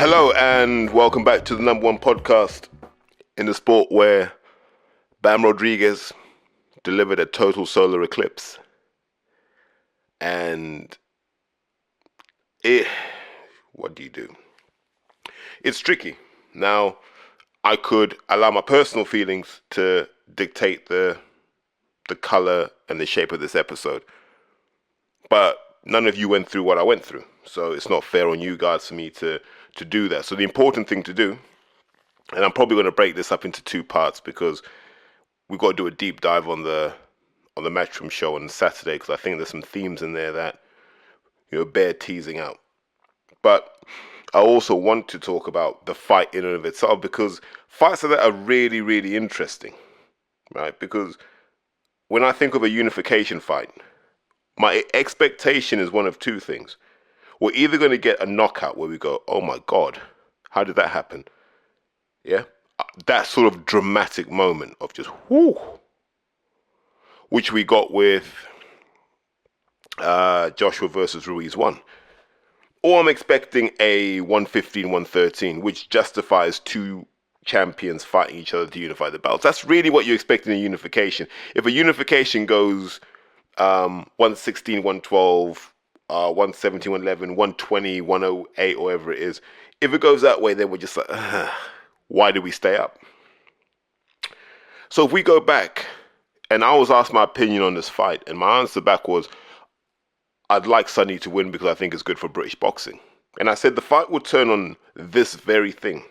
Hello and welcome back to the number one podcast in the sport where Bam Rodriguez delivered a total solar eclipse. And what do you do? It's tricky. Now, I could allow my personal feelings to dictate the color and the shape of this episode. But none of you went through what I went through. So it's not fair on you guys for me to do that. So the important thing to do, and I'm probably going to break this up into two parts because we've got to do a deep dive on the Matchroom show on Saturday because I think there's some themes in there that bear teasing out. But I also want to talk about the fight in and of itself because fights like that are really, really interesting, right? Because when I think of a unification fight, my expectation is one of two things. We're either going to get a knockout where we go, oh my God, how did that happen? Yeah? That sort of dramatic moment of just, whoo, which we got with Joshua versus Ruiz 1. Or I'm expecting a 115-113, which justifies two champions fighting each other to unify the belts. That's really what you expect in a unification. If a unification goes 116, 112, 117, 111, 120, 108, or whatever it is, if it goes that way, then we're just like, why did we stay up? So if we go back, and I was asked my opinion on this fight, and my answer back was, I'd like Sonny to win because I think it's good for British boxing. And I said the fight would turn on this very thing.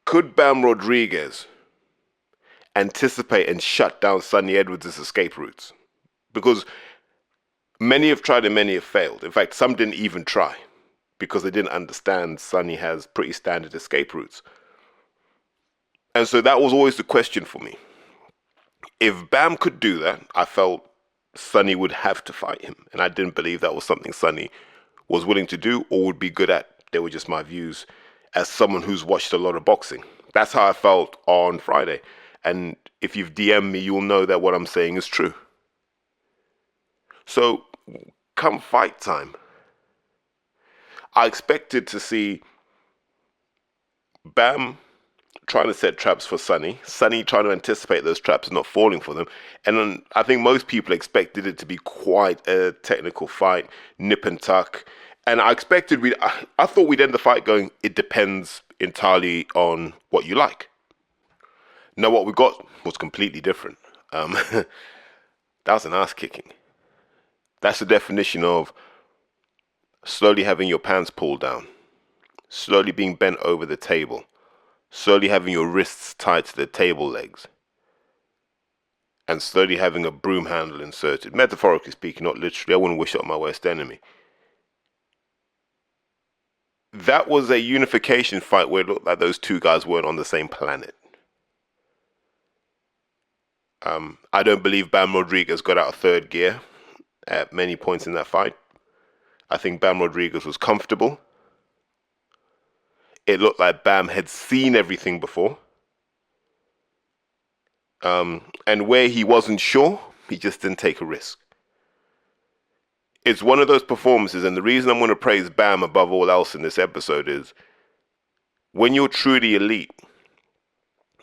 Could Bam Rodriguez anticipate and shut down Sonny Edwards' escape routes? Because many have tried and many have failed. In fact, some didn't even try because they didn't understand Sonny has pretty standard escape routes. And so that was always the question for me. If Bam could do that, I felt Sonny would have to fight him. And I didn't believe that was something Sonny was willing to do or would be good at. They were just my views as someone who's watched a lot of boxing. That's how I felt on Friday. And if you've DM'd me, you'll know that what I'm saying is true. So, come fight time, I expected to see Bam trying to set traps for Sonny trying to anticipate those traps and not falling for them. And then I think most people expected it to be quite a technical fight, nip and tuck. And I thought we'd end the fight going, it depends entirely on what you like. Now what we got was completely different. That was an ass kicking. That's the definition of slowly having your pants pulled down, slowly being bent over the table, slowly having your wrists tied to the table legs, and slowly having a broom handle inserted. Metaphorically speaking, not literally. I wouldn't wish it on my worst enemy. That was a unification fight where it looked like those two guys weren't on the same planet. I don't believe Bam Rodriguez got out of third gear at many points in that fight. I think Bam Rodriguez was comfortable. It looked like Bam had seen everything before. And where he wasn't sure, he just didn't take a risk. It's one of those performances, and the reason I'm going to praise Bam above all else in this episode is when you're truly elite,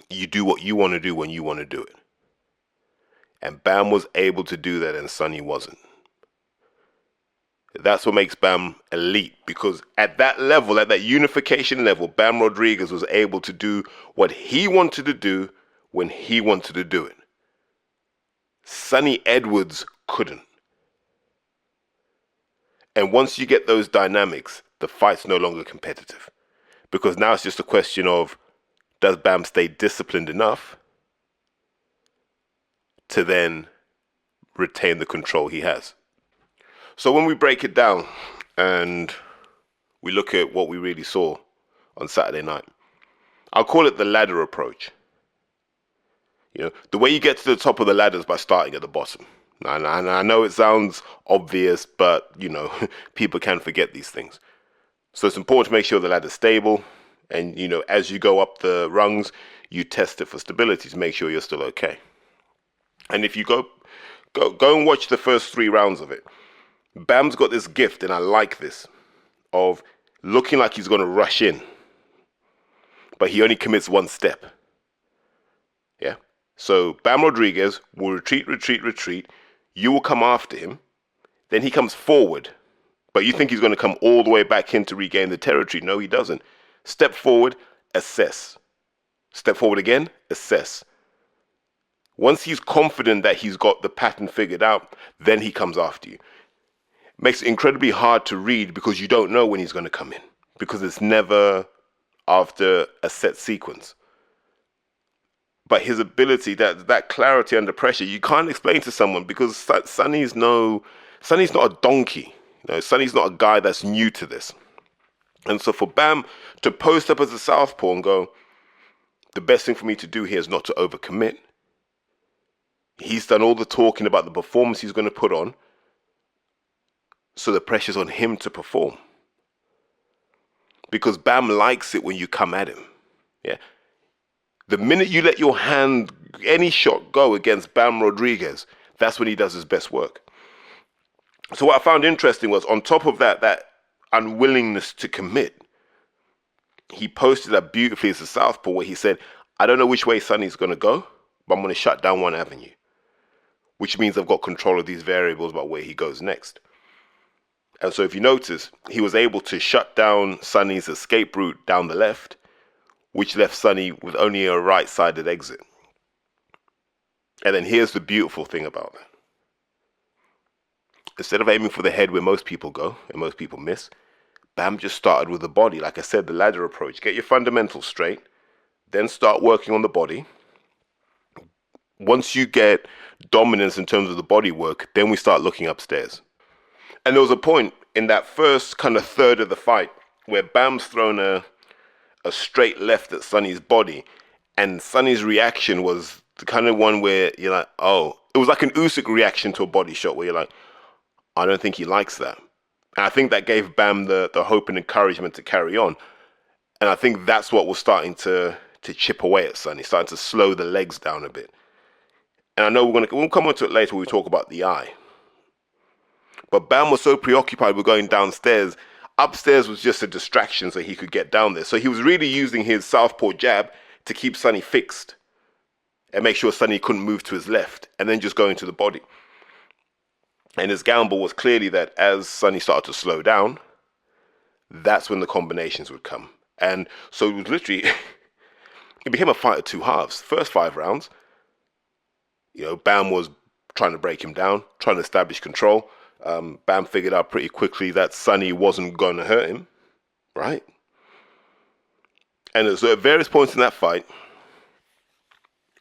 you do what you want to do when you want to do it. And Bam was able to do that and Sonny wasn't. That's what makes Bam elite, because at that level, at that unification level, Bam Rodriguez was able to do what he wanted to do when he wanted to do it. Sonny Edwards couldn't. And once you get those dynamics, the fight's no longer competitive. Because now it's just a question of, does Bam stay disciplined enough to then retain the control he has? So when we break it down and we look at what we really saw on Saturday night, I'll call it the ladder approach. The way you get to the top of the ladder is by starting at the bottom. And I know it sounds obvious, but, people can forget these things. So it's important to make sure the ladder's stable. And, as you go up the rungs, you test it for stability to make sure you're still okay. And if you go and watch the first 3 rounds of it, Bam's got this gift, and I like this, of looking like he's going to rush in, but he only commits one step. Yeah. So Bam Rodriguez will retreat. You will come after him. Then he comes forward, but you think he's going to come all the way back in to regain the territory. No, he doesn't. Step forward, assess. Step forward again, assess. Once he's confident that he's got the pattern figured out, then he comes after you. Makes it incredibly hard to read because you don't know when he's going to come in, because it's never after a set sequence. But his ability, that clarity under pressure, you can't explain to someone, because Sonny's not a donkey. Sonny's not a guy that's new to this. And so for Bam to post up as a southpaw and go, the best thing for me to do here is not to overcommit. He's done all the talking about the performance he's going to put on, so the pressure's on him to perform. Because Bam likes it when you come at him. Yeah. The minute you let your hand, any shot go against Bam Rodriguez, that's when he does his best work. So what I found interesting was, on top of that unwillingness to commit, he posted that beautifully as a southpaw, where he said, I don't know which way Sonny's going to go, but I'm going to shut down one avenue, which means I've got control of these variables about where he goes next. And so if you notice, he was able to shut down Sonny's escape route down the left, which left Sonny with only a right-sided exit. And then here's the beautiful thing about that. Instead of aiming for the head where most people go and most people miss, Bam just started with the body. Like I said, the ladder approach. Get your fundamentals straight, then start working on the body. Once you get dominance in terms of the body work, then we start looking upstairs. And there was a point in that first kind of third of the fight where Bam's thrown a straight left at Sonny's body, and Sonny's reaction was the kind of one where you're like, oh, it was like an Usyk reaction to a body shot, where you're like, I don't think he likes that. And I think that gave Bam the hope and encouragement to carry on. And I think that's what was starting to chip away at Sonny, starting to slow the legs down a bit. And I know we'll come on to it later when we talk about the eye. But Bam was so preoccupied with going downstairs. Upstairs was just a distraction so he could get down there. So he was really using his southpaw jab to keep Sonny fixed and make sure Sonny couldn't move to his left, and then just go into the body. And his gamble was clearly that as Sonny started to slow down, that's when the combinations would come. And so it was literally, it became a fight of two halves. First 5 rounds, Bam was trying to break him down, trying to establish control. Bam figured out pretty quickly that Sonny wasn't going to hurt him, right? And so at various points in that fight,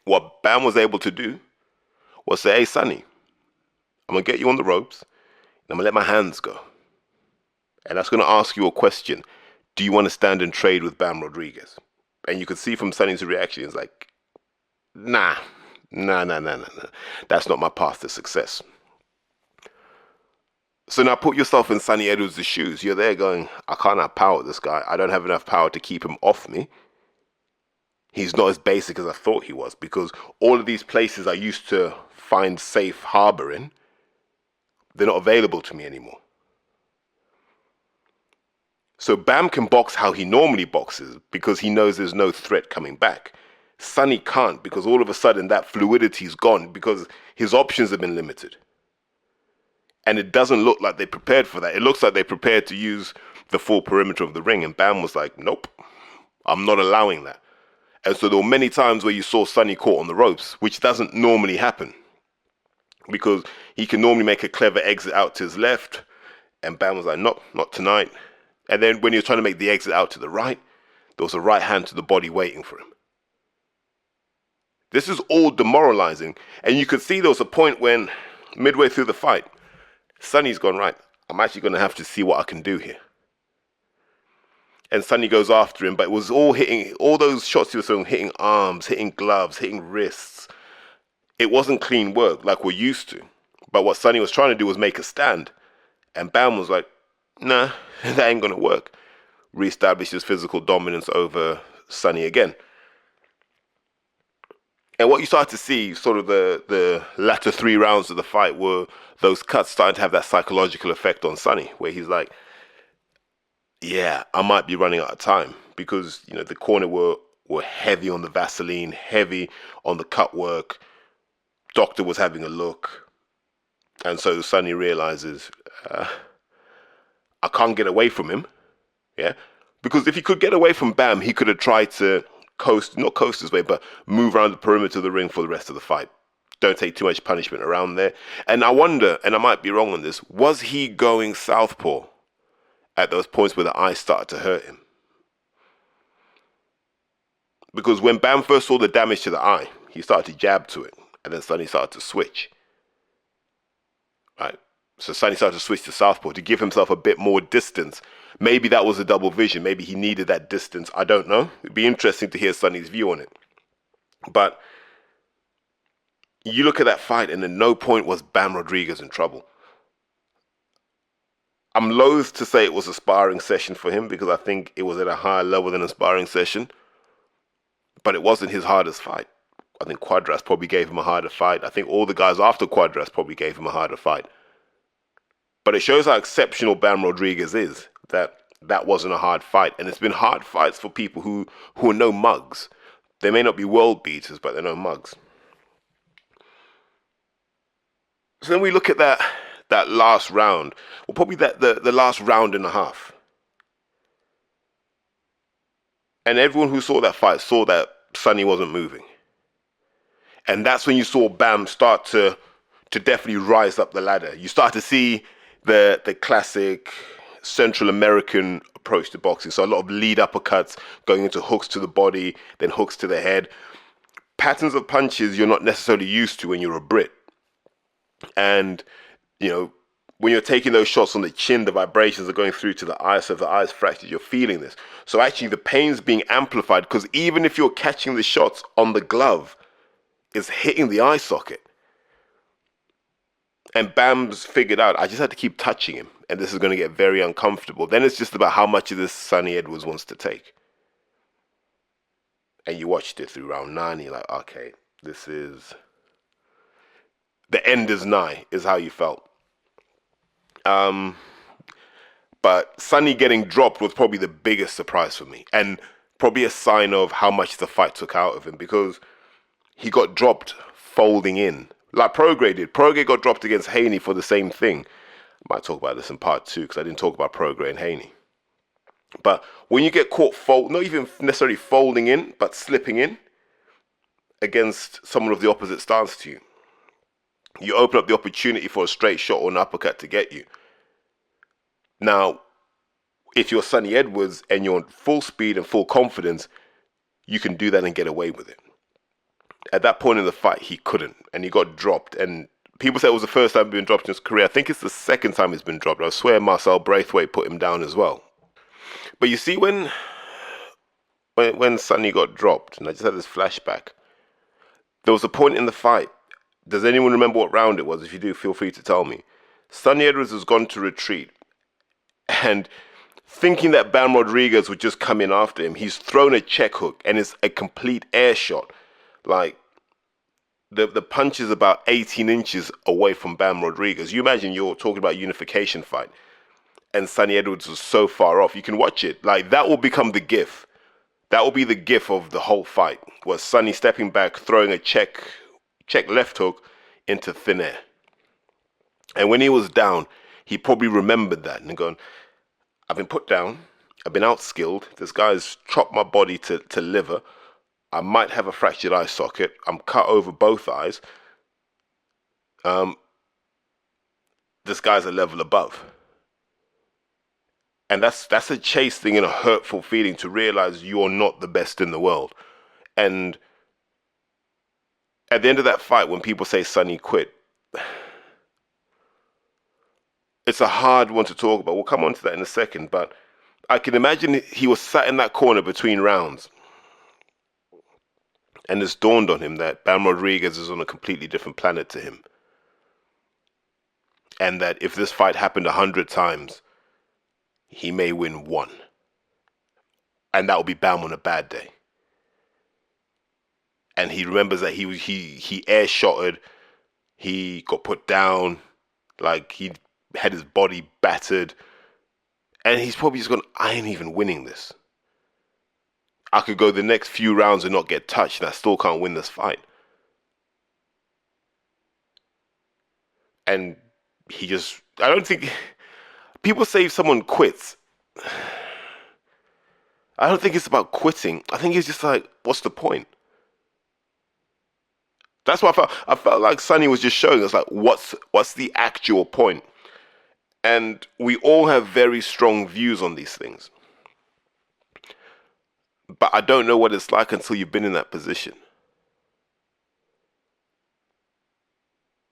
what Bam was able to do was say, hey, Sonny, I'm going to get you on the ropes, and I'm going to let my hands go. And that's going to ask you a question. Do you want to stand and trade with Bam Rodriguez? And you could see from Sonny's reaction, he's like, nah. That's not my path to success. So now put yourself in Sonny Edwards' shoes. You're there going, I can't outpower this guy. I don't have enough power to keep him off me. He's not as basic as I thought he was, because all of these places I used to find safe harbor in, they're not available to me anymore. So Bam can box how he normally boxes because he knows there's no threat coming back. Sonny can't, because all of a sudden that fluidity's gone because his options have been limited. And it doesn't look like they prepared for that. It looks like they prepared to use the full perimeter of the ring. And Bam was like, nope, I'm not allowing that. And so there were many times where you saw Sonny caught on the ropes, which doesn't normally happen, because he can normally make a clever exit out to his left. And Bam was like, nope, not tonight. And then when he was trying to make the exit out to the right, there was a right hand to the body waiting for him. This is all demoralizing. And you could see there was a point when, midway through the fight, Sonny's gone, right, I'm actually going to have to see what I can do here. And Sonny goes after him, but it was all hitting, all those shots he was throwing, hitting arms, hitting gloves, hitting wrists. It wasn't clean work like we're used to. But what Sonny was trying to do was make a stand. And Bam was like, nah, that ain't going to work. Reestablished his physical dominance over Sonny again. And what you start to see, sort of the latter 3 rounds of the fight, were those cuts starting to have that psychological effect on Sonny, where he's like, yeah, I might be running out of time because the corner were heavy on the Vaseline, heavy on the cut work. Doctor was having a look, and so Sonny realizes I can't get away from him. Yeah, because if he could get away from Bam, he could have tried to not coast his way, but move around the perimeter of the ring for the rest of the fight. Don't take too much punishment around there. And I wonder, and I might be wrong on this, was he going southpaw at those points where the eye started to hurt him? Because when Bam first saw the damage to the eye, he started to jab to it, and then Sonny started to switch. Right? So Sonny started to switch to southpaw to give himself a bit more distance. Maybe that was a double vision. Maybe he needed that distance. I don't know. It'd be interesting to hear Sonny's view on it. But you look at that fight, and at no point was Bam Rodriguez in trouble. I'm loath to say it was a sparring session for him because I think it was at a higher level than a sparring session. But it wasn't his hardest fight. I think Cuadras probably gave him a harder fight. I think all the guys after Cuadras probably gave him a harder fight. But it shows how exceptional Bam Rodriguez is, that wasn't a hard fight. And it's been hard fights for people who are no mugs. They may not be world beaters, but they're no mugs. So then we look at that last round, or probably the last round and a half. And everyone who saw that fight saw that Sonny wasn't moving. And that's when you saw Bam start to definitely rise up the ladder. You start to see the classic Central American approach to boxing. So a lot of lead uppercuts going into hooks to the body, then hooks to the head. Patterns of punches you're not necessarily used to when you're a Brit. And, when you're taking those shots on the chin, the vibrations are going through to the eye. So if the eye is fractured, you're feeling this. So actually the pain's being amplified because even if you're catching the shots on the glove, it's hitting the eye socket. And Bam's figured out, I just had to keep touching him. And this is going to get very uncomfortable. Then it's just about how much of this Sonny Edwards wants to take. And you watched it through round 9. You're like, okay, this is... the end is nigh, is how you felt. But Sonny getting dropped was probably the biggest surprise for me. And probably a sign of how much the fight took out of him. Because he got dropped folding in. Like Prograis did. Prograis got dropped against Haney for the same thing. I might talk about this in part 2 because I didn't talk about Prograis and Haney. But when you get caught not even necessarily folding in, but slipping in against someone of the opposite stance to you, you open up the opportunity for a straight shot or an uppercut to get you. Now, if you're Sonny Edwards and you're on full speed and full confidence, you can do that and get away with it. At that point in the fight, he couldn't, and he got dropped. And people say it was the first time he's been dropped in his career. I think it's the second time he's been dropped. I swear Marcel Braithwaite put him down as well. But you see, when Sonny got dropped, and I just had this flashback, there was a point in the fight. Does anyone remember what round it was? If you do, feel free to tell me. Sonny Edwards has gone to retreat. And thinking that Bam Rodriguez would just come in after him, he's thrown a check hook, and it's a complete air shot. Like, the punch is about 18 inches away from Bam Rodriguez. You imagine you're talking about a unification fight, and Sonny Edwards was so far off. You can watch it. Like, that will become the gif. That will be the gif of the whole fight, was Sonny stepping back, throwing a check left hook into thin air. And when he was down, he probably remembered that and gone, I've been put down, I've been outskilled, this guy's chopped my body to liver, I might have a fractured eye socket, I'm cut over both eyes, this guy's a level above. And that's a chase thing and a hurtful feeling to realize you're not the best in the world. And at the end of that fight, when people say Sonny quit, it's a hard one to talk about. We'll come on to that in a second, but I can imagine he was sat in that corner between rounds, and it's dawned on him that Bam Rodriguez is on a completely different planet to him. And that if this fight happened 100 times, he may win 1. And that will be Bam on a bad day. And he remembers that he air shotted, he got put down, like he had his body battered, And he's probably just gone, I ain't even winning this. I could go the next few rounds and not get touched, and I still can't win this fight. And I don't think, people say if someone quits, I don't think it's about quitting. I think it's just like, what's the point? That's what I felt like Sonny was just showing us, like, what's the actual point? And we all have very strong views on these things. But I don't know what it's like until you've been in that position.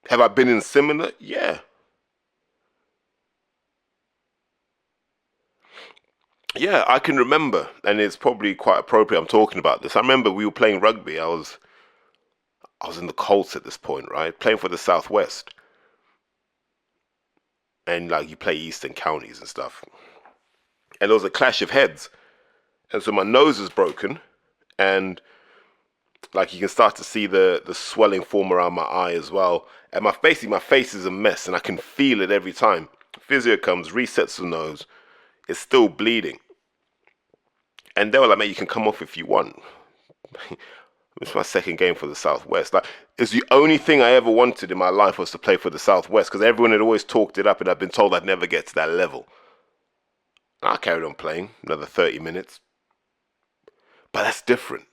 Have I been in similar? Yeah. Yeah, I can remember, and it's probably quite appropriate I'm talking about this. I remember we were playing rugby. I was in the Colts at this point, right? Playing for the Southwest. And like you play Eastern counties and stuff. And there was a clash of heads. And so my nose is broken, and like you can start to see the swelling form around my eye as well. And my face is a mess, and I can feel it every time. Physio comes, resets the nose. It's still bleeding. And they were like, mate, you can come off if you want. It's my second game for the Southwest. Like, it's the only thing I ever wanted in my life was to play for the Southwest, because everyone had always talked it up, and I'd been told I'd never get to that level. And I carried on playing another 30 minutes. But that's different,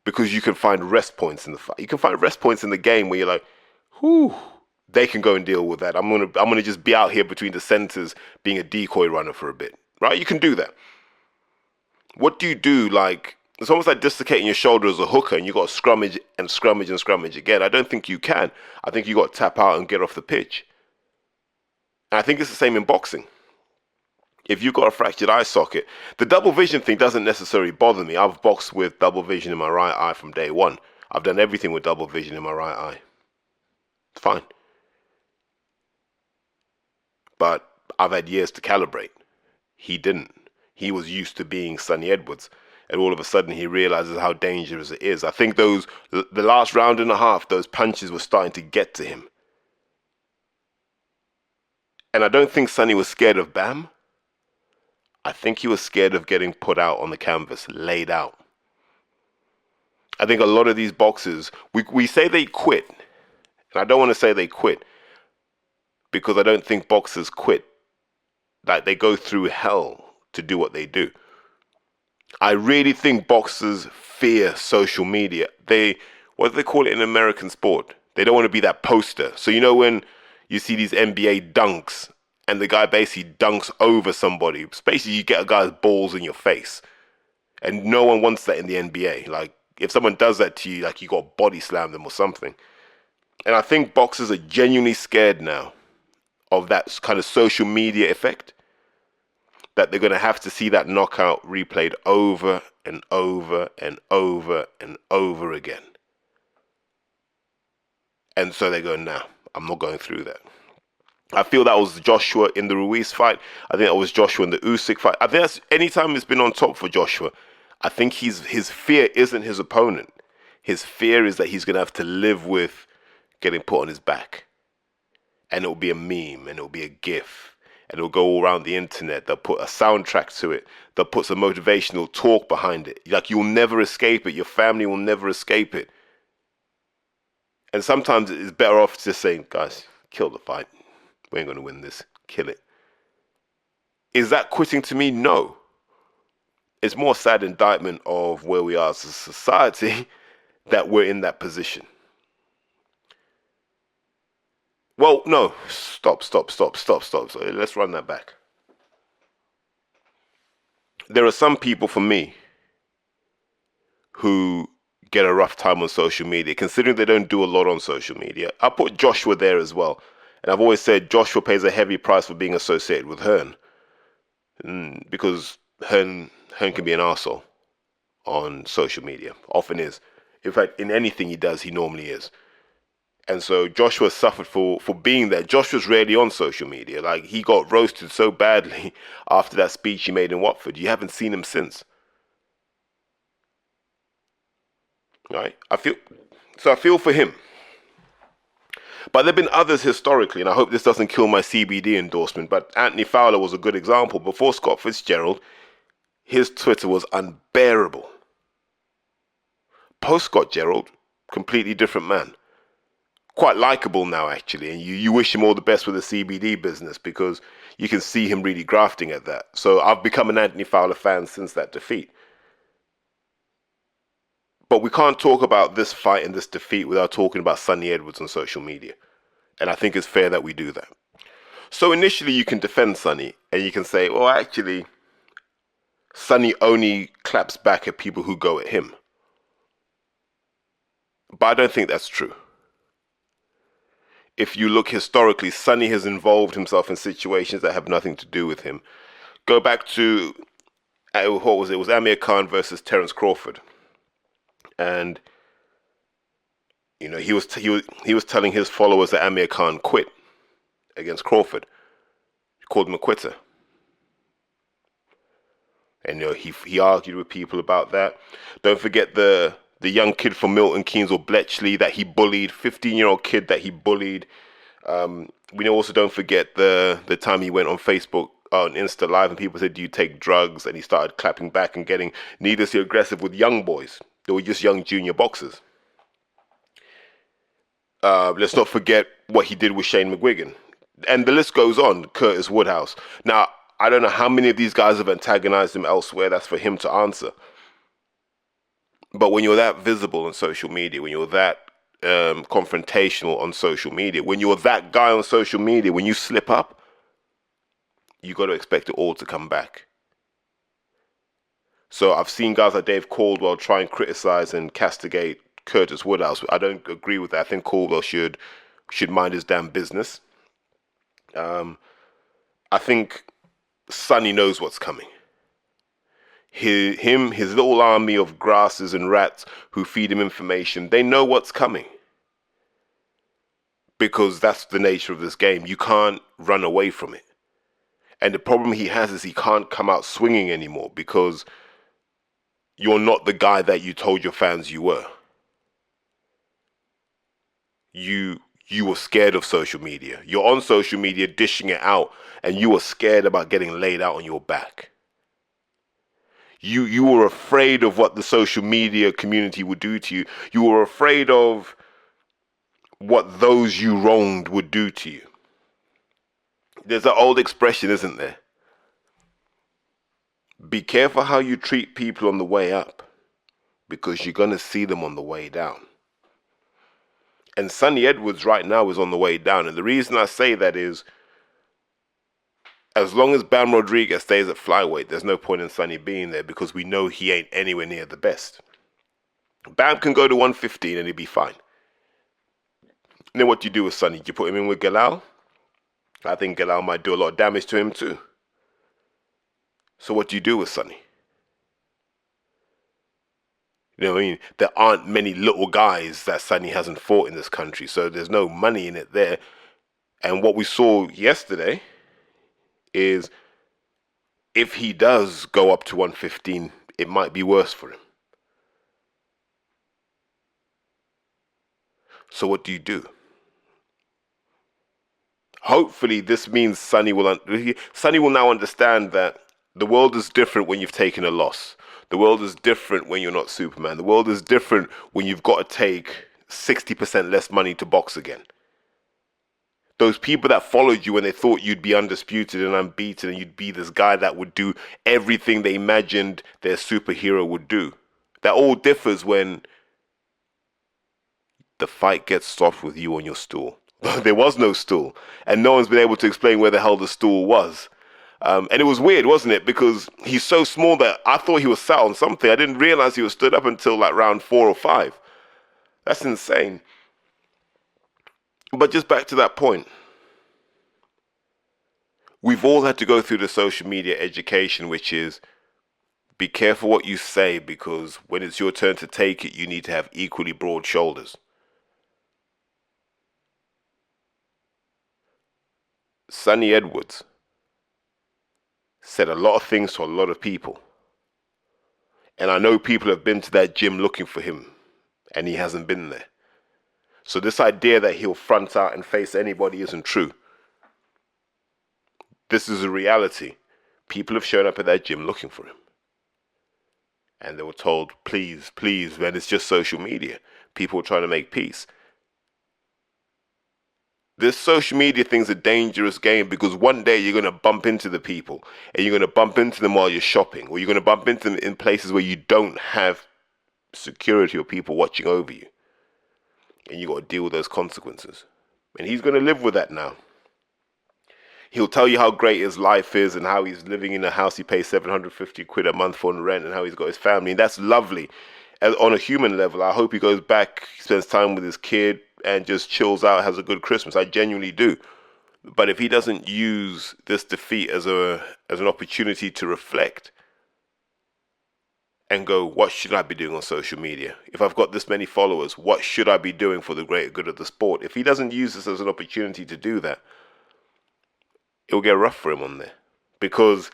because you can find rest points in the fight. You can find rest points in the game where you're like, whew, they can go and deal with that. I'm gonna just be out here between the centers being a decoy runner for a bit. Right? You can do that. What do you do? Like, it's almost like dislocating your shoulder as a hooker, and you got to scrummage and scrummage and scrummage again. I don't think you can. I think you got to tap out and get off the pitch. And I think it's the same in boxing. If you've got a fractured eye socket, the double vision thing doesn't necessarily bother me. I've boxed with double vision in my right eye from day one. I've done everything with double vision in my right eye. It's fine. But I've had years to calibrate. He didn't. He was used to being Sonny Edwards. And all of a sudden he realizes how dangerous it is. I think the last round and a half, those punches were starting to get to him. And I don't think Sonny was scared of Bam. I think he was scared of getting put out on the canvas, laid out. I think a lot of these boxers, we say they quit. And I don't want to say they quit, because I don't think boxers quit. Like, they go through hell to do what they do. I really think boxers fear social media. What do they call it in American sport? They don't want to be that poster. So you know when you see these NBA dunks, and the guy basically dunks over somebody. Basically, you get a guy's balls in your face. And no one wants that in the NBA. Like, if someone does that to you, like, you got to body slam them or something. And I think boxers are genuinely scared now of that kind of social media effect, that they're going to have to see that knockout replayed over and over and over and over again. And so they go, nah, I'm not going through that. I feel that was Joshua in the Ruiz fight. I think that was Joshua in the Usyk fight. I think that's anytime he's been on top for Joshua, I think his fear isn't his opponent. His fear is that he's going to have to live with getting put on his back. And it'll be a meme, and it'll be a gif, and it'll go all around the internet. They'll put a soundtrack to it. They'll put some motivational talk behind it. Like, you'll never escape it. Your family will never escape it. And sometimes it's better off just saying, guys, kill the fight. We ain't going to win this. Kill it. Is that quitting to me? No. It's more a sad indictment of where we are as a society that we're in that position. Well, no. Stop. So let's run that back. There are some people, for me, who get a rough time on social media, considering they don't do a lot on social media. I put Joshua there as well. And I've always said Joshua pays a heavy price for being associated with Hearn. Because Hearn can be an arsehole on social media. Often is. In fact, in anything he does, he normally is. And so Joshua suffered for being there. Joshua's rarely on social media. Like, he got roasted so badly after that speech he made in Watford. You haven't seen him since. Right? I feel for him. But there have been others historically, and I hope this doesn't kill my CBD endorsement, but Anthony Fowler was a good example. Before Scott Fitzgerald, his Twitter was unbearable. Post Scott Gerald, completely different man. Quite likable now, actually, and you wish him all the best with the CBD business because you can see him really grafting at that. So I've become an Anthony Fowler fan since that defeat. But we can't talk about this fight and this defeat without talking about Sunny Edwards on social media. And I think it's fair that we do that. So initially you can defend Sunny and you can say, well, actually, Sunny only claps back at people who go at him. But I don't think that's true. If you look historically, Sunny has involved himself in situations that have nothing to do with him. Go back to, what was it? It was Amir Khan versus Terence Crawford. And, you know, he was telling his followers that Amir Khan quit against Crawford. He called him a quitter. And, you know, he argued with people about that. Don't forget the young kid from Milton Keynes or Bletchley that he bullied, 15-year-old kid that he bullied. We also don't forget the time he went on Facebook, on Insta Live, and people said, do you take drugs? And he started clapping back and getting needlessly aggressive with young boys. They were just young junior boxers. Let's not forget what he did with Shane McGuigan. And the list goes on, Curtis Woodhouse. Now, I don't know how many of these guys have antagonized him elsewhere. That's for him to answer. But when you're that visible on social media, when you're that confrontational on social media, when you're that guy on social media, when you slip up, you got to expect it all to come back. So I've seen guys like Dave Caldwell try and criticize and castigate Curtis Woodhouse. I don't agree with that. I think Caldwell should mind his damn business. I think Sunny knows what's coming. His little army of grasses and rats who feed him information, they know what's coming. Because that's the nature of this game. You can't run away from it. And the problem he has is he can't come out swinging anymore because you're not the guy that you told your fans you were. You were scared of social media. You're on social media dishing it out, and you were scared about getting laid out on your back. You were afraid of what the social media community would do to you. You were afraid of what those you wronged would do to you. There's an old expression, isn't there? Be careful how you treat people on the way up, because you're going to see them on the way down. And Sunny Edwards right now is on the way down. And the reason I say that is, as long as Bam Rodriguez stays at flyweight, there's no point in Sunny being there because we know he ain't anywhere near the best. Bam can go to 115 and he'll be fine. And then what do you do with Sunny? You put him in with Galal? I think Galal might do a lot of damage to him too. So what do you do with Sunny? You know what I mean? There aren't many little guys that Sunny hasn't fought in this country, so there's no money in it there. And what we saw yesterday is if he does go up to 115, it might be worse for him. So what do you do? Hopefully this means Sunny will now understand that the world is different when you've taken a loss. The world is different when you're not Superman. The world is different when you've got to take 60% less money to box again. Those people that followed you when they thought you'd be undisputed and unbeaten and you'd be this guy that would do everything they imagined their superhero would do. That all differs when the fight gets stopped with you on your stool. There was no stool, and no one's been able to explain where the hell the stool was. And it was weird, wasn't it? Because he's so small that I thought he was sat on something. I didn't realize he was stood up until like round 4 or 5. That's insane. But just back to that point. We've all had to go through the social media education, which is be careful what you say, because when it's your turn to take it, you need to have equally broad shoulders. Sunny Edwards said a lot of things to a lot of people. And I know people have been to that gym looking for him, and he hasn't been there. So this idea that he'll front out and face anybody isn't true. This is a reality. People have shown up at that gym looking for him. And they were told, please, please, man, it's just social media. People are trying to make peace. This social media thing's a dangerous game because one day you're going to bump into the people and you're going to bump into them while you're shopping, or you're going to bump into them in places where you don't have security or people watching over you. And you got to deal with those consequences. And he's going to live with that now. He'll tell you how great his life is and how he's living in a house he pays 750 quid a month for in rent and how he's got his family. And that's lovely. And on a human level, I hope he goes back, spends time with his kid, and just chills out, has a good Christmas. I genuinely do. But if he doesn't use this defeat as an opportunity to reflect and go, what should I be doing on social media? If I've got this many followers, what should I be doing for the greater good of the sport? If he doesn't use this as an opportunity to do that, it'll get rough for him on there. Because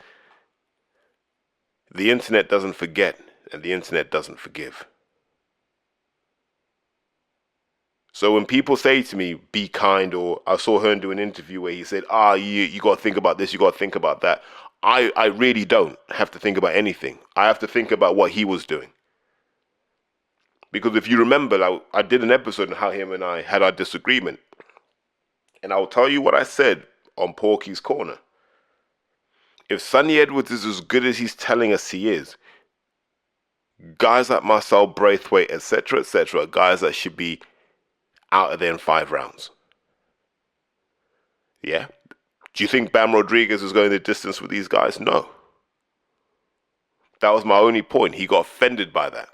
the internet doesn't forget and the internet doesn't forgive. So when people say to me, be kind, or I saw Hearn do an interview where he said, you got to think about this, you got to think about that. I really don't have to think about anything. I have to think about what he was doing. Because if you remember, I did an episode on how him and I had our disagreement. And I'll tell you what I said on Porky's Corner. If Sonny Edwards is as good as he's telling us he is, guys like Marcel Braithwaite, etc., are guys that should be out of there in 5 rounds. Yeah? Do you think Bam Rodriguez is going the distance with these guys? No. That was my only point. He got offended by that.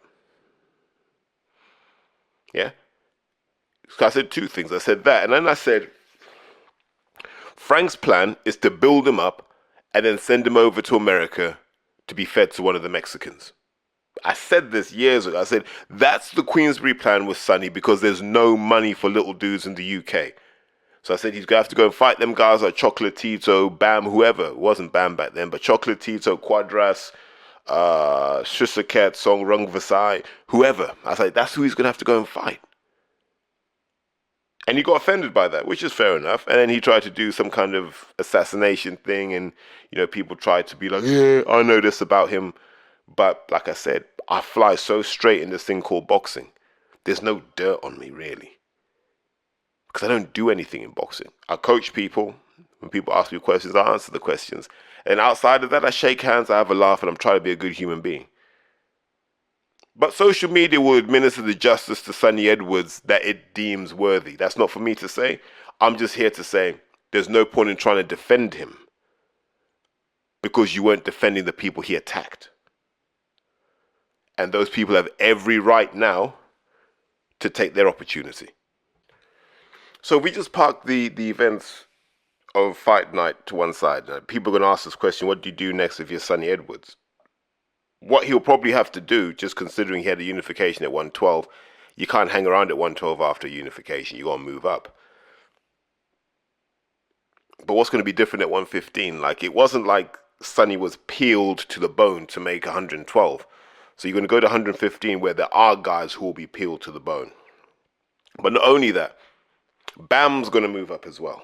Yeah? So I said 2 things. I said that, and then I said, Frank's plan is to build him up and then send him over to America to be fed to one of the Mexicans. I said this years ago. I said, that's the Queensberry plan with Sonny because there's no money for little dudes in the UK. So I said he's going to have to go and fight them guys like Chocolatito, Bam, whoever. It wasn't Bam back then, but Chocolatito, Quadras, Shusaket, Song Rung Vasai, whoever. I said, that's who he's going to have to go and fight. And he got offended by that, which is fair enough. And then he tried to do some kind of assassination thing. And, people tried to be like, yeah, I know this about him. But like I said, I fly so straight in this thing called boxing. There's no dirt on me, really. Because I don't do anything in boxing. I coach people. When people ask me questions, I answer the questions. And outside of that, I shake hands, I have a laugh, and I'm trying to be a good human being. But social media will administer the justice to Sonny Edwards that it deems worthy. That's not for me to say. I'm just here to say there's no point in trying to defend him because you weren't defending the people he attacked. And those people have every right now to take their opportunity. So we just park the events of fight night to one side. People are going to ask this question, what do you do next if you're Sonny Edwards? What he'll probably have to do, just considering he had a unification at 112, you can't hang around at 112 after unification. You got to move up. But what's going to be different at 115? Like, it wasn't like Sonny was peeled to the bone to make 112. So you're going to go to 115 where there are guys who will be peeled to the bone. But not only that, Bam's going to move up as well.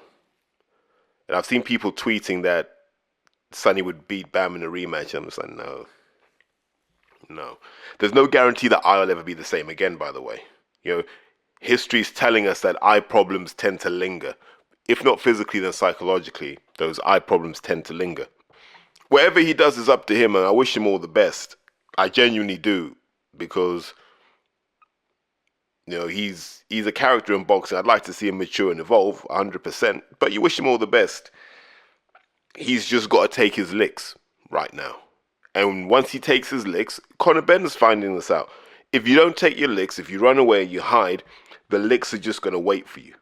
And I've seen people tweeting that Sonny would beat Bam in a rematch. I'm just like, no. There's no guarantee that I'll ever be the same again, by the way. History's telling us that eye problems tend to linger. If not physically, then psychologically, those eye problems tend to linger. Whatever he does is up to him, and I wish him all the best. I genuinely do, because he's a character in boxing. I'd like to see him mature and evolve 100%, but you wish him all the best. He's just got to take his licks right now. And once he takes his licks, Conor Ben's finding this out. If you don't take your licks, if you run away, you hide, the licks are just going to wait for you.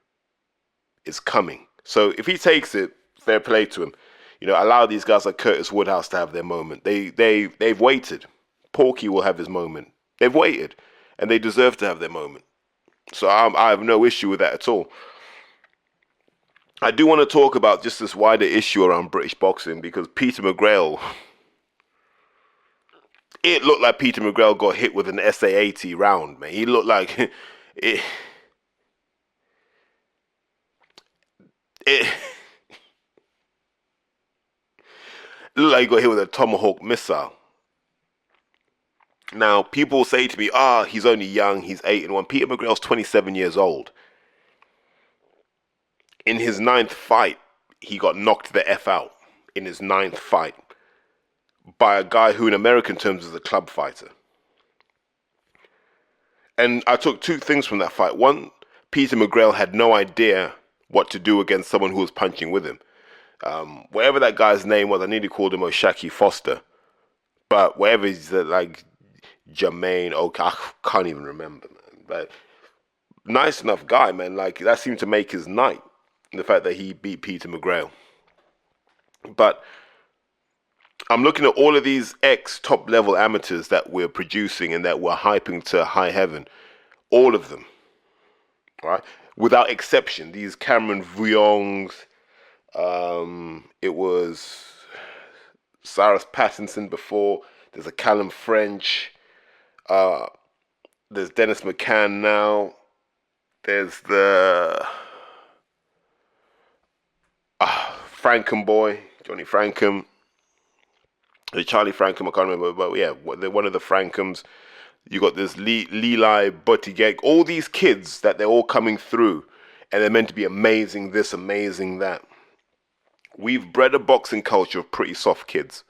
It's coming. So if he takes it, fair play to him. Allow these guys like Curtis Woodhouse to have their moment. They've waited. Porky will have his moment. They've waited, and they deserve to have their moment. So I have no issue with that at all. I do want to talk about just this wider issue around British boxing, because Peter McGrail, it looked like Peter McGrail got hit with an SA-80 round, man. He looked like it. It looked like he got hit with a Tomahawk missile. Now, people say to me, he's only young, he's 8-1. Peter McGrail's 27 years old. In his ninth fight, he got knocked the F out in his ninth fight by a guy who in American terms is a club fighter. And I took two things from that fight. One, Peter McGrail had no idea what to do against someone who was punching with him. Whatever that guy's name was, I nearly called him Oshaki Foster. But whatever he's like Jermaine, I can't even remember, man. But nice enough guy, man. Like that seemed to make his night. The fact that he beat Peter McGrail. But I'm looking at all of these top level amateurs that we're producing and that we're hyping to high heaven. All of them, right? Without exception. These Cameron Vuongs, it was Cyrus Pattinson before. There's a Callum French. There's Dennis McCann now. There's the Frankham boy, Johnny Frankham. Charlie Frankham, I can't remember, but yeah, they're one of the Frankhams. You got this Leli Buttigieg, all these kids that they're all coming through, and they're meant to be amazing this, amazing that. We've bred a boxing culture of pretty soft kids.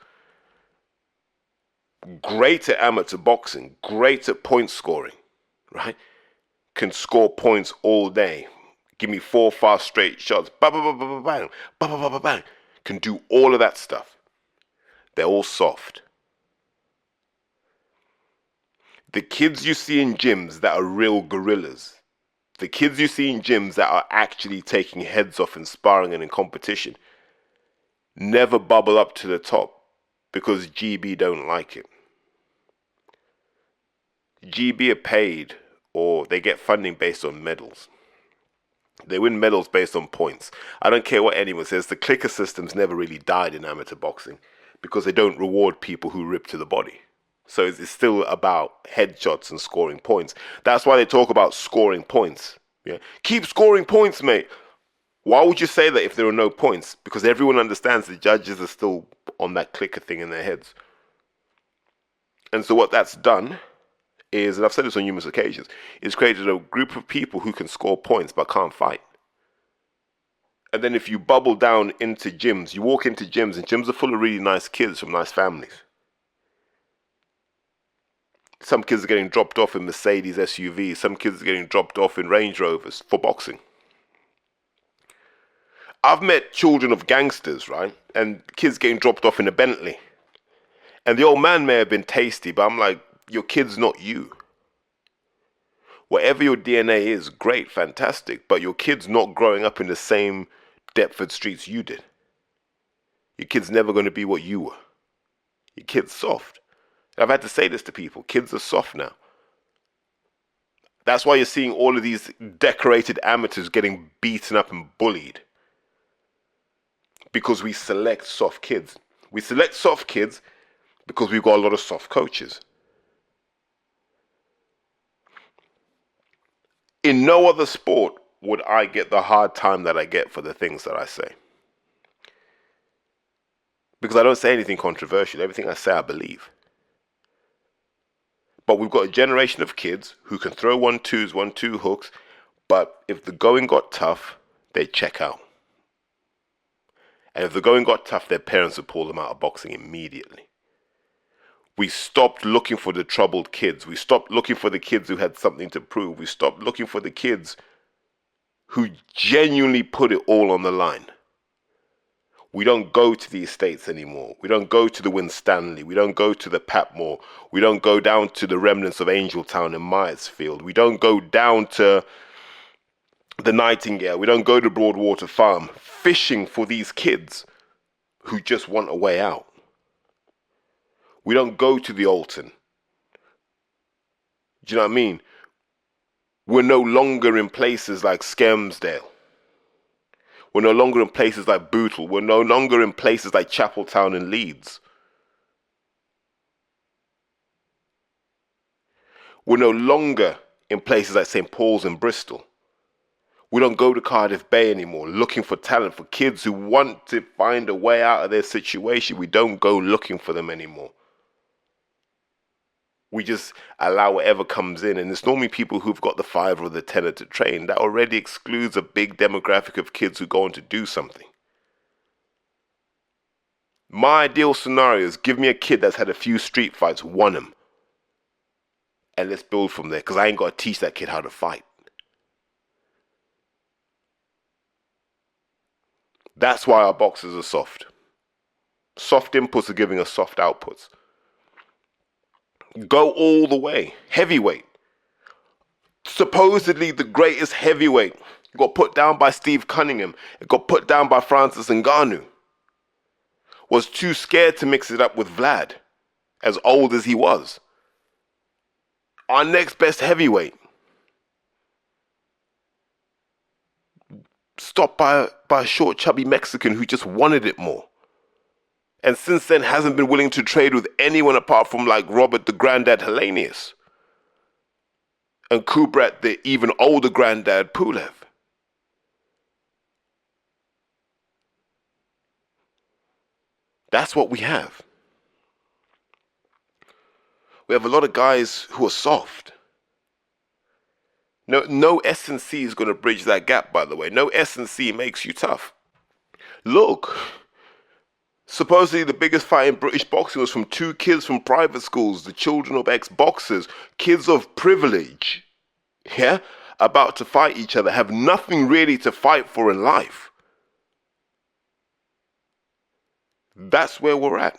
Great at amateur boxing, great at point scoring, right? Can score points all day. Give me 4 fast straight shots, bang, bang, bang, bang, bang, bang, bang, bang. Can do all of that stuff. They're all soft. The kids you see in gyms that are real gorillas, the kids you see in gyms that are actually taking heads off in sparring and in competition, never bubble up to the top because GB don't like it. GB are paid or they get funding based on medals. They win medals based on points. I don't care what anyone says, the clicker system's never really died in amateur boxing because they don't reward people who rip to the body. So it's still about headshots and scoring points. That's why they talk about scoring points. Yeah, keep scoring points, mate. Why would you say that if there are no points? Because everyone understands the judges are still on that clicker thing in their heads. And so what that's done is, and I've said this on numerous occasions, is created a group of people who can score points but can't fight. And then if you bubble down into gyms, you walk into gyms and gyms are full of really nice kids from nice families. Some kids are getting dropped off in Mercedes SUVs. Some kids are getting dropped off in Range Rovers for boxing. I've met children of gangsters, right? And kids getting dropped off in a Bentley. And the old man may have been tasty, but I'm like, your kid's not you. Whatever your DNA is, great, fantastic. But your kid's not growing up in the same Deptford streets you did. Your kid's never going to be what you were. Your kid's soft. I've had to say this to people. Kids are soft now. That's why you're seeing all of these decorated amateurs getting beaten up and bullied. Because we select soft kids. We select soft kids because we've got a lot of soft coaches. In no other sport would I get the hard time that I get for the things that I say. Because I don't say anything controversial. Everything I say, I believe. But we've got a generation of kids who can throw 1-2s, 1-2 hooks, but if the going got tough, they check out. And if the going got tough, their parents would pull them out of boxing immediately. We stopped looking for the troubled kids. We stopped looking for the kids who had something to prove. We stopped looking for the kids who genuinely put it all on the line. We don't go to the estates anymore. We don't go to the Winstanley. We don't go to the Patmore. We don't go down to the remnants of Angeltown and Myersfield. We don't go down to the Nightingale. We don't go to Broadwater Farm fishing for these kids who just want a way out. We don't go to the Alton. Do you know what I mean? We're no longer in places like Skelmersdale. We're no longer in places like Bootle. We're no longer in places like Chapeltown and Leeds. We're no longer in places like St. Paul's and Bristol. We don't go to Cardiff Bay anymore looking for talent, for kids who want to find a way out of their situation. We don't go looking for them anymore. We just allow whatever comes in. And it's normally people who've got the 5 or the 10 to train. That already excludes a big demographic of kids who go on to do something. My ideal scenario is give me a kid that's had a few street fights, won them. And let's build from there, because I ain't got to teach that kid how to fight. That's why our boxers are soft. Soft inputs are giving us soft outputs. Go all the way. Heavyweight. Supposedly the greatest heavyweight. Got put down by Steve Cunningham. It got put down by Francis Ngannou. Was too scared to mix it up with Vlad, as old as he was. Our next best heavyweight. Stopped by a short, chubby Mexican who just wanted it more. And since then hasn't been willing to trade with anyone apart from like Robert the Granddad Helenius. And Kubrat the even older Granddad Pulev. That's what we have. We have a lot of guys who are soft. No S&C is going to bridge that gap, by the way. No S&C makes you tough. Look, supposedly the biggest fight in British boxing was from 2 kids from private schools, the children of ex-boxers, kids of privilege, yeah, about to fight each other, have nothing really to fight for in life. That's where we're at.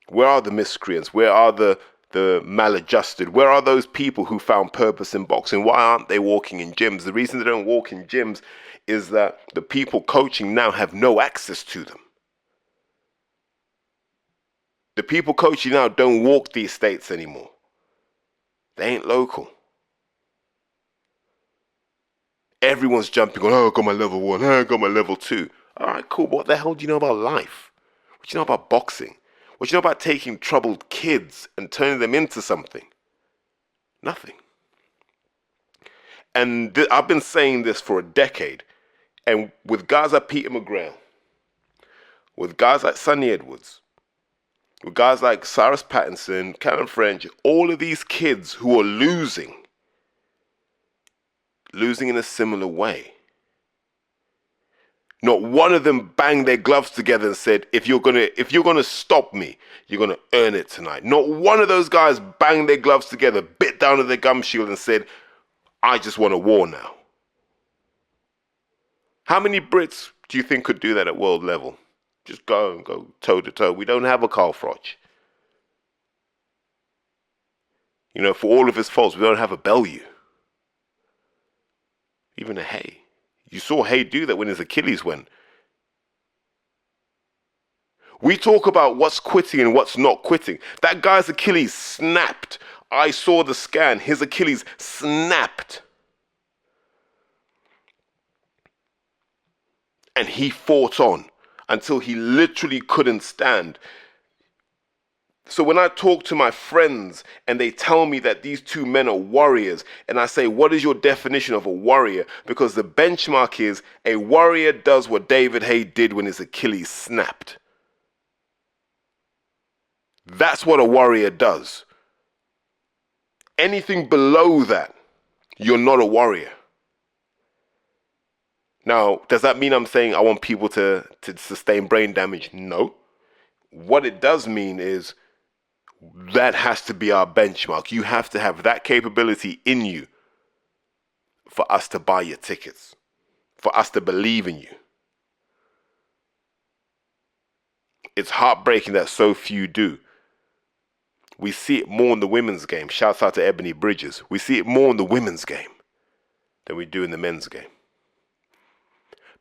Where are the miscreants? Where are the maladjusted? Where are those people who found purpose in boxing? Why aren't they walking in gyms? The reason they don't walk in gyms is that the people coaching now have no access to them. The people coaching now don't walk these states anymore. They ain't local. Everyone's jumping on, oh, I got my level 1, oh, I got my level 2. All right, cool, but what the hell do you know about life? What do you know about boxing? What do you know about taking troubled kids and turning them into something? Nothing. And I've been saying this for a decade. And with guys like Peter McGrail, with guys like Sonny Edwards, with guys like Cyrus Pattinson, Callum French, all of these kids who are losing in a similar way. Not one of them banged their gloves together and said, if you're gonna stop me, you're gonna earn it tonight. Not one of those guys banged their gloves together, bit down to their gum shield and said, I just want a war now. How many Brits do you think could do that at world level? Just go toe to toe. We don't have a Carl Froch. You know, for all of his faults, we don't have a Bellew. Even a Hay. You saw Hay do that when his Achilles went. We talk about what's quitting and what's not quitting. That guy's Achilles snapped. I saw the scan. His Achilles snapped. And he fought on until he literally couldn't stand. So when I talk to my friends and they tell me that these 2 men are warriors, and I say, what is your definition of a warrior? Because the benchmark is a warrior does what David Haye did when his Achilles snapped. That's what a warrior does. Anything below that, you're not a warrior. Now, does that mean I'm saying I want people to sustain brain damage? No. What it does mean is that has to be our benchmark. You have to have that capability in you for us to buy your tickets, for us to believe in you. It's heartbreaking that so few do. We see it more in the women's game. Shouts out to Ebony Bridges. We see it more in the women's game than we do in the men's game.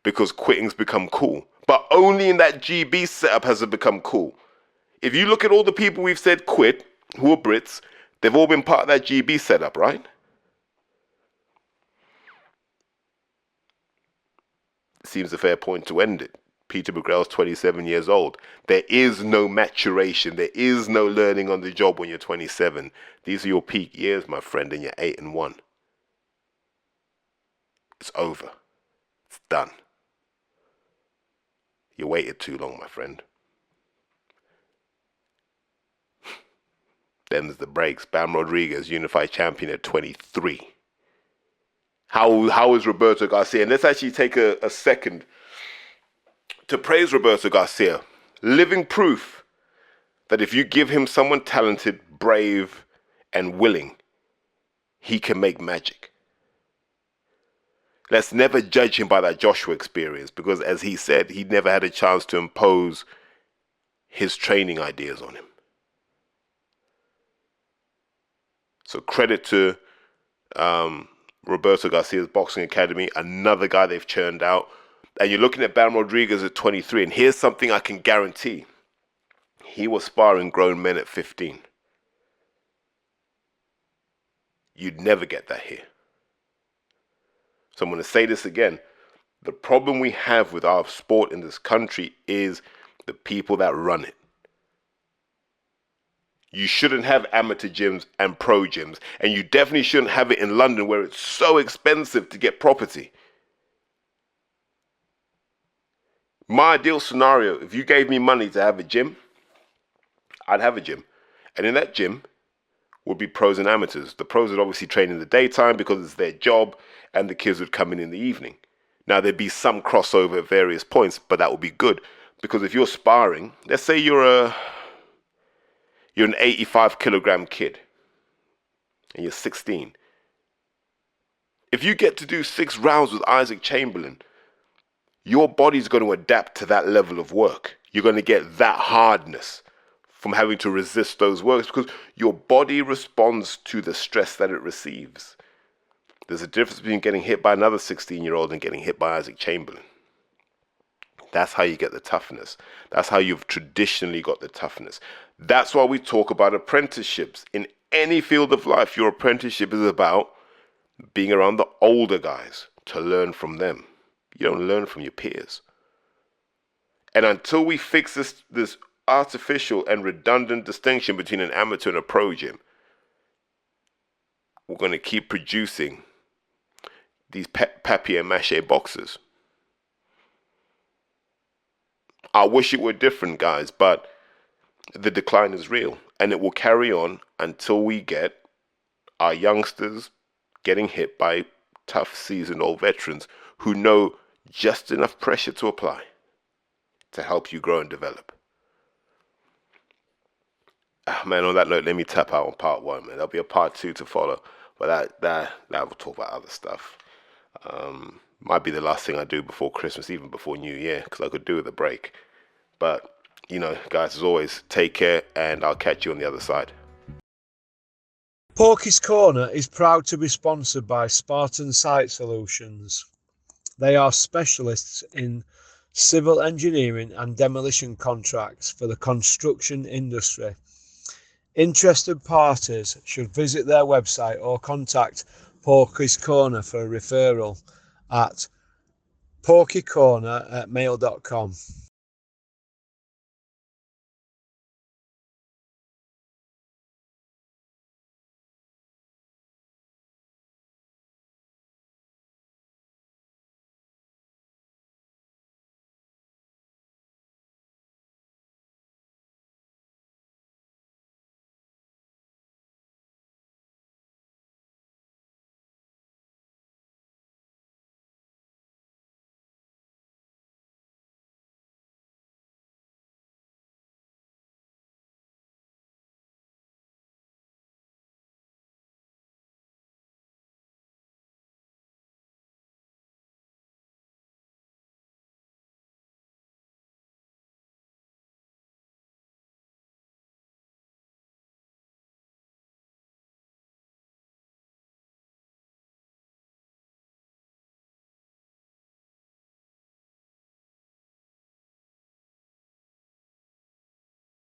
Because quitting's become cool. But only in that GB setup has it become cool. If you look at all the people we've said quit, who are Brits, they've all been part of that GB setup, right? Seems a fair point to end it. Peter McGrail's 27 years old. There is no maturation. There is no learning on the job when you're 27. These are your peak years, my friend, and you're 8-1. It's over. It's done. You waited too long, my friend. Them's the breaks. Bam Rodriguez, unified champion at 23. How is Roberto Garcia? And let's actually take a second to praise Roberto Garcia. Living proof that if you give him someone talented, brave, and willing, he can make magic. Let's never judge him by that Joshua experience, because as he said, he never had a chance to impose his training ideas on him. So credit to Roberto Garcia's Boxing Academy, another guy they've churned out. And you're looking at Bam Rodriguez at 23, and here's something I can guarantee. He was sparring grown men at 15. You'd never get that here. So I'm going to say this again. The problem we have with our sport in this country is the people that run it. You shouldn't have amateur gyms and pro gyms. And you definitely shouldn't have it in London where it's so expensive to get property. My ideal scenario, if you gave me money to have a gym, I'd have a gym. And in that gym would be pros and amateurs. The pros would obviously train in the daytime because it's their job, and the kids would come in the evening. Now, there'd be some crossover at various points, but that would be good. Because if you're sparring, let's say you're an 85 kilogram kid and you're 16. If you get to do 6 rounds with Isaac Chamberlain, your body's going to adapt to that level of work. You're going to get that hardness from having to resist those works because your body responds to the stress that it receives. There's a difference between getting hit by another 16-year-old and getting hit by Isaac Chamberlain. That's how you get the toughness. That's how you've traditionally got the toughness. That's why we talk about apprenticeships. In any field of life, your apprenticeship is about being around the older guys to learn from them. You don't learn from your peers. And until we fix this artificial and redundant distinction between an amateur and a pro gym, we're going to keep producing these papier-mâché boxers. I wish it were different, guys, but the decline is real, and it will carry on until we get our youngsters getting hit by tough, seasoned old veterans who know just enough pressure to apply to help you grow and develop. Man, on that note, let me tap out on part 1, man. There'll be a part 2 to follow, but that we'll talk about other stuff. Might be the last thing I do before Christmas, even before New Year, because I could do with a break. But, guys, as always, take care, and I'll catch you on the other side. Porky's Corner is proud to be sponsored by Spartan Site Solutions. They are specialists in civil engineering and demolition contracts for the construction industry. Interested parties should visit their website or contact Porky's Corner for a referral at porkycorner@mail.com.